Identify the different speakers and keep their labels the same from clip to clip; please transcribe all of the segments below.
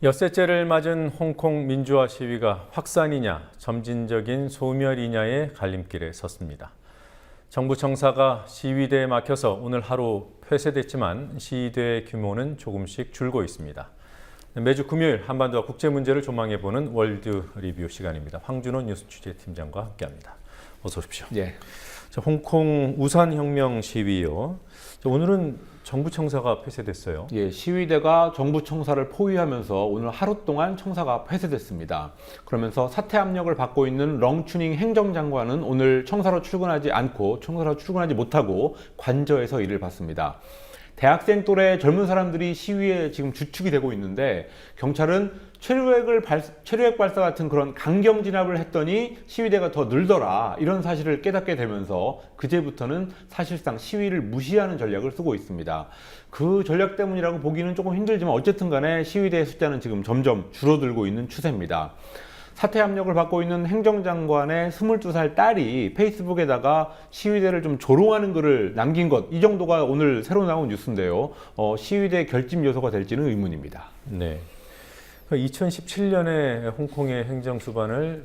Speaker 1: 엿새째를 맞은 홍콩 민주화 시위가 확산이냐, 점진적인 소멸이냐의 갈림길에 섰습니다. 정부 청사가 시위대에 막혀서 오늘 하루 폐쇄됐지만 시위대의 규모는 조금씩 줄고 있습니다. 매주 금요일 한반도와 국제 문제를 조망해보는 월드 리뷰 시간입니다. 황준호 뉴스 취재팀장과 함께합니다. 어서 오십시오.
Speaker 2: 예.
Speaker 1: 홍콩 우산혁명 시위요. 오늘은 정부 청사가 폐쇄됐어요.
Speaker 2: 예, 시위대가 정부 청사를 포위하면서 오늘 하루 동안 청사가 폐쇄됐습니다. 그러면서 사퇴 압력을 받고 있는 렁추닝 행정장관은 오늘 청사로 출근하지 못하고 관저에서 일을 봤습니다. 대학생 또래 젊은 사람들이 시위에 지금 주축이 되고 있는데 경찰은 체류액 발사 같은 그런 강경 진압을 했더니 시위대가 더 늘더라, 이런 사실을 깨닫게 되면서 그제부터는 사실상 시위를 무시하는 전략을 쓰고 있습니다. 그 전략 때문이라고 보기는 조금 힘들지만 어쨌든 간에 시위대의 숫자는 지금 점점 줄어들고 있는 추세입니다. 사퇴 압력을 받고 있는 행정장관의 22살 딸이 페이스북에다가 시위대를 좀 조롱하는 글을 남긴 것, 이 정도가 오늘 새로 나온 뉴스인데요. 시위대 결집 요소가 될지는 의문입니다.
Speaker 1: 네. 2017년에 홍콩의 행정수반을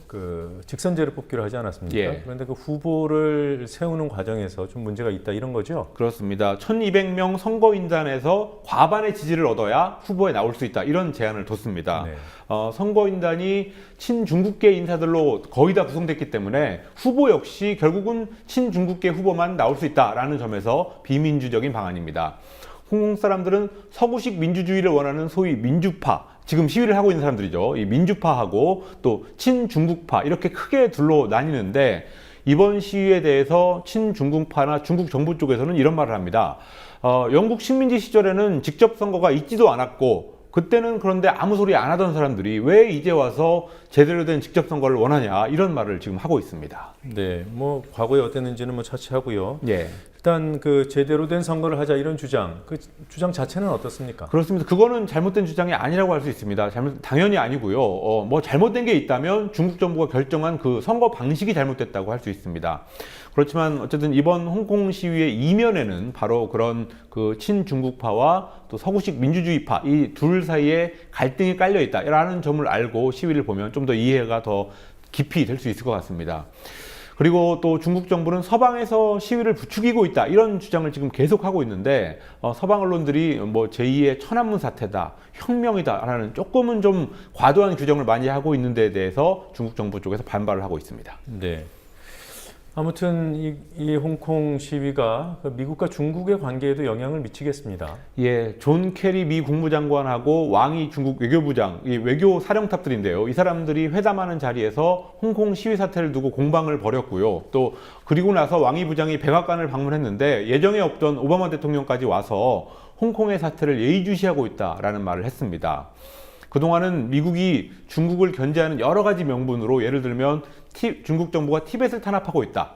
Speaker 1: 직선제로 뽑기로 하지 않았습니까?
Speaker 2: 예.
Speaker 1: 그런데 그 후보를 세우는 과정에서 좀 문제가 있다, 이런 거죠?
Speaker 2: 그렇습니다. 1200명 선거인단에서 과반의 지지를 얻어야 후보에 나올 수 있다, 이런 제안을 뒀습니다.
Speaker 1: 네.
Speaker 2: 선거인단이 친중국계 인사들로 거의 다 구성됐기 때문에 후보 역시 결국은 친중국계 후보만 나올 수 있다라는 점에서 비민주적인 방안입니다. 홍콩 사람들은 서구식 민주주의를 원하는 소위 민주파, 지금 시위를 하고 있는 사람들이죠. 이 민주파하고 또 친중국파, 이렇게 크게 둘로 나뉘는데, 이번 시위에 대해서 친중국파나 중국 정부 쪽에서는 이런 말을 합니다. 영국 식민지 시절에는 직접 선거가 있지도 않았고, 그때는 그런데 아무 소리 안 하던 사람들이 왜 이제 와서 제대로 된 직접 선거를 원하냐, 이런 말을 지금 하고 있습니다.
Speaker 1: 네, 과거에 어땠는지는 차치하고요.
Speaker 2: 예.
Speaker 1: 일단 제대로 된 선거를 하자, 이런 주장, 그 주장 자체는 어떻습니까?
Speaker 2: 그렇습니다. 그거는 잘못된 주장이 아니라고 할 수 있습니다. 당연히 아니고요. 잘못된 게 있다면 중국 정부가 결정한 그 선거 방식이 잘못됐다고 할 수 있습니다. 그렇지만 어쨌든 이번 홍콩 시위의 이면에는 바로 그런 그 친중국파와 또 서구식 민주주의파, 이 둘 사이에 갈등이 깔려 있다라는 점을 알고 시위를 보면 좀 더 이해가 더 깊이 될 수 있을 것 같습니다. 그리고 또 중국 정부는 서방에서 시위를 부추기고 있다, 이런 주장을 지금 계속하고 있는데, 서방 언론들이 제2의 천안문 사태다, 혁명이다라는 조금은 좀 과도한 규정을 많이 하고 있는 데에 대해서 중국 정부 쪽에서 반발을 하고 있습니다.
Speaker 1: 네. 아무튼 이 홍콩 시위가 미국과 중국의 관계에도 영향을 미치겠습니다.
Speaker 2: 예, 존 케리 미 국무장관하고 왕이 중국 외교부장, 이 외교 사령탑들인데요. 이 사람들이 회담하는 자리에서 홍콩 시위 사태를 두고 공방을 벌였고요. 또 그리고 나서 왕이 부장이 백악관을 방문했는데 예정에 없던 오바마 대통령까지 와서 홍콩의 사태를 예의주시하고 있다라는 말을 했습니다. 그동안은 미국이 중국을 견제하는 여러 가지 명분으로, 예를 들면 중국 정부가 티벳을 탄압하고 있다,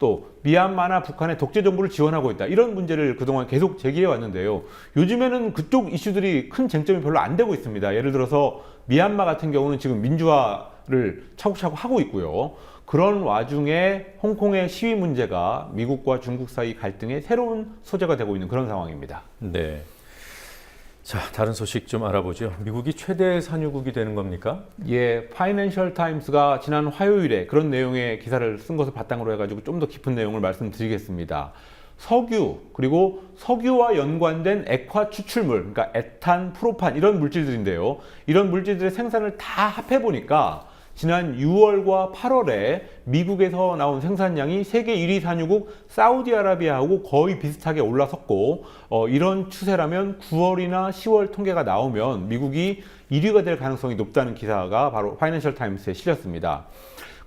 Speaker 2: 또 미얀마나 북한의 독재 정부를 지원하고 있다, 이런 문제를 그동안 계속 제기해 왔는데요. 요즘에는 그쪽 이슈들이 큰 쟁점이 별로 안 되고 있습니다. 예를 들어서 미얀마 같은 경우는 지금 민주화를 차곡차곡 하고 있고요. 그런 와중에 홍콩의 시위 문제가 미국과 중국 사이 갈등의 새로운 소재가 되고 있는 그런 상황입니다.
Speaker 1: 네. 자, 다른 소식 좀 알아보죠. 미국이 최대 산유국이 되는 겁니까?
Speaker 2: 예, 파이낸셜 타임스가 지난 화요일에 그런 내용의 기사를 쓴 것을 바탕으로 해가지고 좀 더 깊은 내용을 말씀드리겠습니다. 석유, 그리고 석유와 연관된 액화 추출물, 그러니까 에탄, 프로판, 이런 물질들인데요. 이런 물질들의 생산을 다 합해보니까 지난 6월과 8월에 미국에서 나온 생산량이 세계 1위 산유국 사우디아라비아하고 거의 비슷하게 올라섰고, 이런 추세라면 9월이나 10월 통계가 나오면 미국이 1위가 될 가능성이 높다는 기사가 바로 파이낸셜 타임스에 실렸습니다.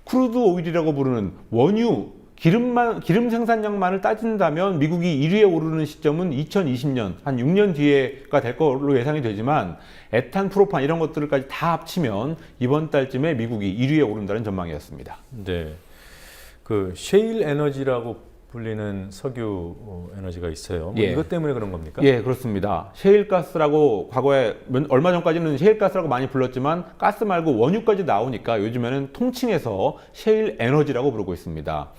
Speaker 2: 크루드 오일이라고 부르는 원유, 기름 생산량만을 따진다면 미국이 1위에 오르는 시점은 2020년, 한 6년 뒤에가 될 걸로 예상이 되지만, 에탄, 프로판 이런 것들까지 다 합치면 이번 달쯤에 미국이 1위에 오른다는 전망이었습니다.
Speaker 1: 네. 셰일 에너지라고 불리는 석유 에너지가 있어요.
Speaker 2: 예.
Speaker 1: 이것 때문에 그런 겁니까?
Speaker 2: 예, 그렇습니다. 셰일가스라고 과거에 얼마 전까지는 셰일가스라고 많이 불렀지만 가스 말고 원유까지 나오니까 요즘에는 통칭해서 셰일 에너지라고 부르고 있습니다.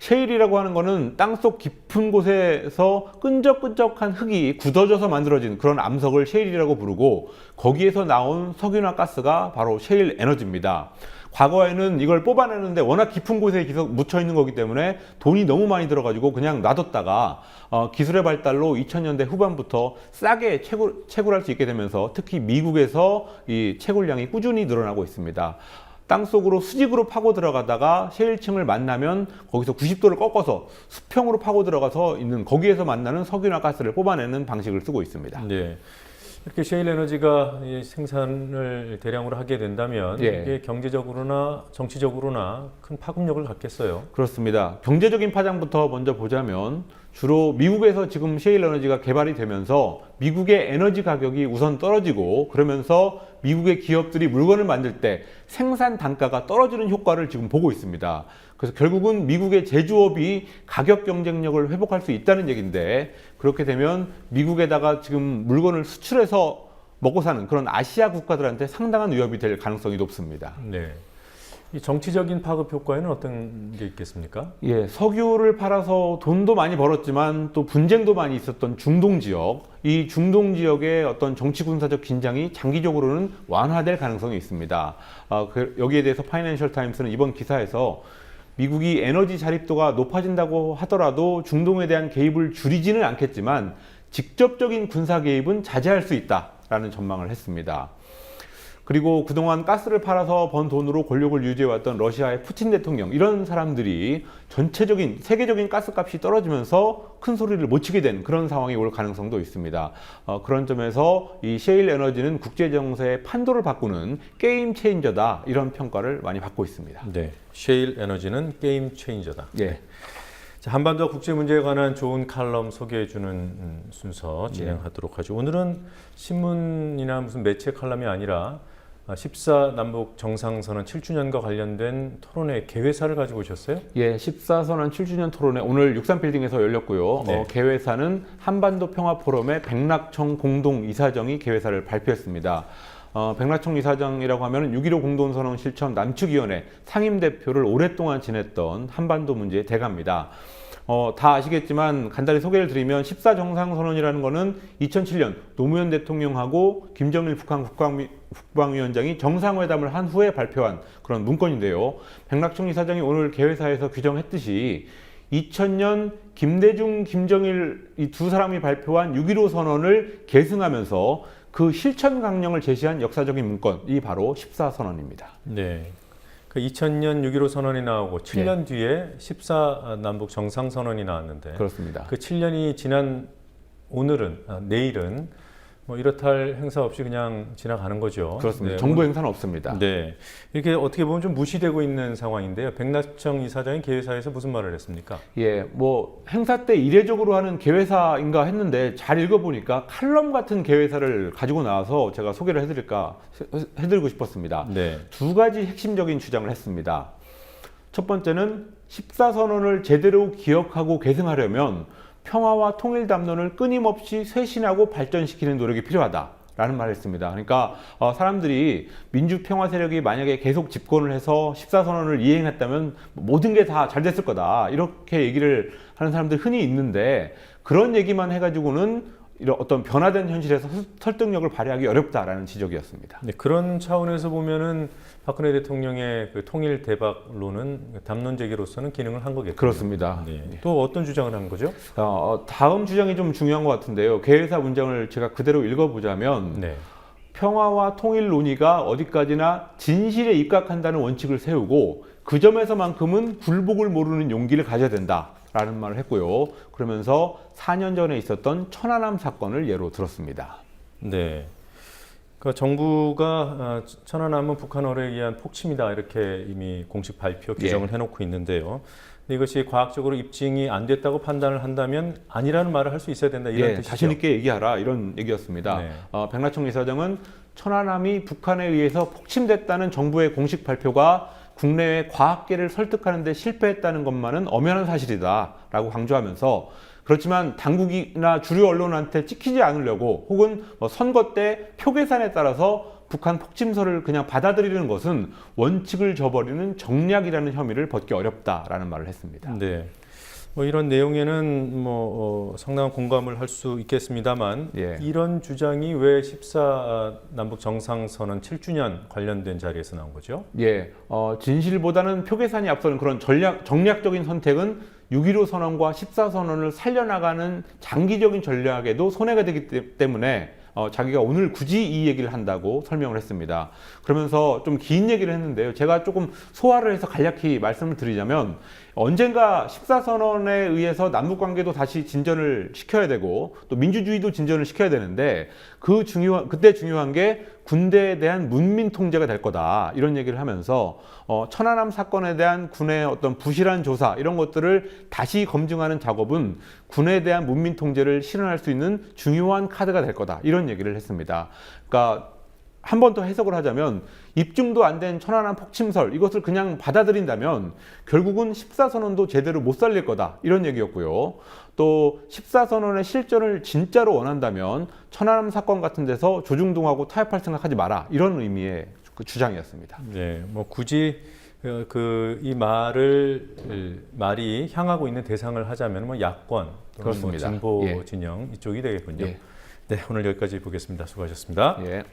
Speaker 2: 셰일이라고 하는 거는 땅속 깊은 곳에서 끈적끈적한 흙이 굳어져서 만들어진 그런 암석을 셰일이라고 부르고, 거기에서 나온 석유나 가스가 바로 셰일 에너지입니다. 과거에는 이걸 뽑아내는데 워낙 깊은 곳에 계속 묻혀 있는 거기 때문에 돈이 너무 많이 들어가지고 그냥 놔뒀다가 기술의 발달로 2000년대 후반부터 싸게 채굴할 수 있게 되면서 특히 미국에서 이 채굴량이 꾸준히 늘어나고 있습니다. 땅속으로 수직으로 파고 들어가다가 셰일층을 만나면 거기서 90도를 꺾어서 수평으로 파고 들어가서 있는, 거기에서 만나는 석유나 가스를 뽑아내는 방식을 쓰고 있습니다.
Speaker 1: 네. 이렇게 셰일 에너지가 생산을 대량으로 하게 된다면 이게 경제적으로나 정치적으로나 큰 파급력을 갖겠어요.
Speaker 2: 그렇습니다. 경제적인 파장부터 먼저 보자면 주로 미국에서 지금 셰일 에너지가 개발이 되면서 미국의 에너지 가격이 우선 떨어지고, 그러면서 미국의 기업들이 물건을 만들 때 생산 단가가 떨어지는 효과를 지금 보고 있습니다. 그래서 결국은 미국의 제조업이 가격 경쟁력을 회복할 수 있다는 얘기인데, 그렇게 되면 미국에다가 지금 물건을 수출해서 먹고 사는 그런 아시아 국가들한테 상당한 위협이 될 가능성이 높습니다.
Speaker 1: 네. 이 정치적인 파급 효과에는 어떤 게 있겠습니까?
Speaker 2: 예, 석유를 팔아서 돈도 많이 벌었지만 또 분쟁도 많이 있었던 중동 지역, 이 중동 지역의 어떤 정치 군사적 긴장이 장기적으로는 완화될 가능성이 있습니다. 여기에 대해서 파이낸셜 타임스는 이번 기사에서 미국이 에너지 자립도가 높아진다고 하더라도 중동에 대한 개입을 줄이지는 않겠지만 직접적인 군사 개입은 자제할 수 있다라는 전망을 했습니다. 그리고 그동안 가스를 팔아서 번 돈으로 권력을 유지해왔던 러시아의 푸틴 대통령, 이런 사람들이 전체적인 세계적인 가스값이 떨어지면서 큰 소리를 못 치게 된 그런 상황이 올 가능성도 있습니다. 그런 점에서 이 셰일 에너지는 국제 정세의 판도를 바꾸는 게임 체인저다, 이런 평가를 많이 받고 있습니다.
Speaker 1: 네, 셰일 에너지는 게임 체인저다.
Speaker 2: 예.
Speaker 1: 자, 한반도 국제 문제에 관한 좋은 칼럼 소개해주는 순서 진행하도록 하죠. 오늘은 신문이나 무슨 매체 칼럼이 아니라 14 남북 정상선언 7주년과 관련된 토론회 개회사를 가지고 오셨어요?
Speaker 2: 예, 14선언 7주년 토론회 오늘 63빌딩에서 열렸고요.
Speaker 1: 네.
Speaker 2: 개회사는 한반도 평화포럼의 백낙청 공동이사장이 개회사를 발표했습니다. 백낙청 이사장이라고 하면 6.15 공동선언 실천 남측위원회 상임대표를 오랫동안 지냈던 한반도 문제의 대가입니다. 다 아시겠지만 간단히 소개를 드리면 14정상선언이라는 거는 2007년 노무현 대통령하고 김정일 북한 국방위원장이 정상회담을 한 후에 발표한 그런 문건인데요. 백낙청 이사장이 오늘 개회사에서 규정했듯이 2000년 김대중, 김정일 이 두 사람이 발표한 6.15 선언을 계승하면서 그 실천 강령을 제시한 역사적인 문건이 바로 14선언입니다.
Speaker 1: 네. 그 2000년 6.15 선언이 나오고 7년 뒤에 14 남북 정상선언이 나왔는데,
Speaker 2: 그렇습니다.
Speaker 1: 그 7년이 지난 오늘은, 내일은 뭐 이렇다 할 행사 없이 그냥 지나가는 거죠.
Speaker 2: 그렇습니다.
Speaker 1: 네,
Speaker 2: 정부 행사는 없습니다.
Speaker 1: 네. 이렇게 어떻게 보면 좀 무시되고 있는 상황인데요. 백낙청 이사장이 개회사에서 무슨 말을 했습니까?
Speaker 2: 예, 뭐 행사 때 이례적으로 하는 개회사인가 했는데 잘 읽어보니까 칼럼 같은 개회사를 가지고 나와서 제가 소개를 해드리고 싶었습니다.
Speaker 1: 네.
Speaker 2: 두 가지 핵심적인 주장을 했습니다. 첫 번째는 14선언을 제대로 기억하고 계승하려면 평화와 통일 담론을 끊임없이 쇄신하고 발전시키는 노력이 필요하다라는 말을 했습니다. 그러니까 사람들이 민주평화 세력이 만약에 계속 집권을 해서 14선언을 이행했다면 모든 게 다 잘 됐을 거다, 이렇게 얘기를 하는 사람들 흔히 있는데, 그런 얘기만 해가지고는 이런 어떤 변화된 현실에서 설득력을 발휘하기 어렵다라는 지적이었습니다.
Speaker 1: 네, 그런 차원에서 보면은 박근혜 대통령의 그 통일 대박론은 담론 제기로서는 기능을 한 거겠죠.
Speaker 2: 그렇습니다.
Speaker 1: 네. 또 어떤 주장을 한 거죠?
Speaker 2: 다음 주장이 좀 중요한 것 같은데요. 개회사 문장을 제가 그대로 읽어보자면,
Speaker 1: 네.
Speaker 2: 평화와 통일 논의가 어디까지나 진실에 입각한다는 원칙을 세우고 그 점에서만큼은 굴복을 모르는 용기를 가져야 된다라는 말을 했고요. 그러면서 4년 전에 있었던 천안함 사건을 예로 들었습니다.
Speaker 1: 네. 그러니까 정부가 천안함은 북한어에 의한 폭침이다, 이렇게 이미 공식 발표 규정을 해놓고 있는데요. 근데 이것이 과학적으로 입증이 안 됐다고 판단을 한다면 아니라는 말을 할 수 있어야 된다, 이런 뜻이죠.
Speaker 2: 자신 있게 얘기하라, 이런 얘기였습니다.
Speaker 1: 네.
Speaker 2: 백낙청 이사장은 천안함이 북한에 의해서 폭침됐다는 정부의 공식 발표가 국내외 과학계를 설득하는 데 실패했다는 것만은 엄연한 사실이다라고 강조하면서, 그렇지만 당국이나 주류 언론한테 찍히지 않으려고 혹은 선거 때 표 계산에 따라서 북한 폭침설을 그냥 받아들이는 것은 원칙을 저버리는 정략이라는 혐의를 벗기 어렵다라는 말을 했습니다.
Speaker 1: 네. 뭐 이런 내용에는 상당한 공감을 할 수 있겠습니다만
Speaker 2: 예.
Speaker 1: 이런 주장이 왜 14 남북 정상선언 7주년 관련된 자리에서 나온 거죠?
Speaker 2: 예, 진실보다는 표계산이 앞서는 그런 정략적인 선택은 6.15 선언과 14 선언을 살려나가는 장기적인 전략에도 손해가 되기 때문에 자기가 오늘 굳이 이 얘기를 한다고 설명을 했습니다. 그러면서 좀 긴 얘기를 했는데요. 제가 조금 소화를 해서 간략히 말씀을 드리자면 언젠가 14선언에 의해서 남북관계도 다시 진전을 시켜야 되고 또 민주주의도 진전을 시켜야 되는데 그때 중요한 게 군대에 대한 문민 통제가 될 거다 이런 얘기를 하면서 천안함 사건에 대한 군의 어떤 부실한 조사 이런 것들을 다시 검증하는 작업은 군에 대한 문민 통제를 실현할 수 있는 중요한 카드가 될 거다 이런 얘기를 했습니다. 그러니까 한 번 더 해석을 하자면 입증도 안 된 천안함 폭침설 이것을 그냥 받아들인다면 결국은 14선언도 제대로 못 살릴 거다 이런 얘기였고요. 또 14선언의 실전을 진짜로 원한다면 천안함 사건 같은 데서 조중동하고 타협할 생각하지 마라 이런 의미의 그 주장이었습니다.
Speaker 1: 네, 뭐 굳이 이 말이 향하고 있는 대상을 하자면 뭐 야권 또는 뭐
Speaker 2: 그렇습니다.
Speaker 1: 진보
Speaker 2: 예.
Speaker 1: 진영 이쪽이 되겠군요.
Speaker 2: 예.
Speaker 1: 네, 오늘 여기까지 보겠습니다. 수고하셨습니다.
Speaker 2: 예.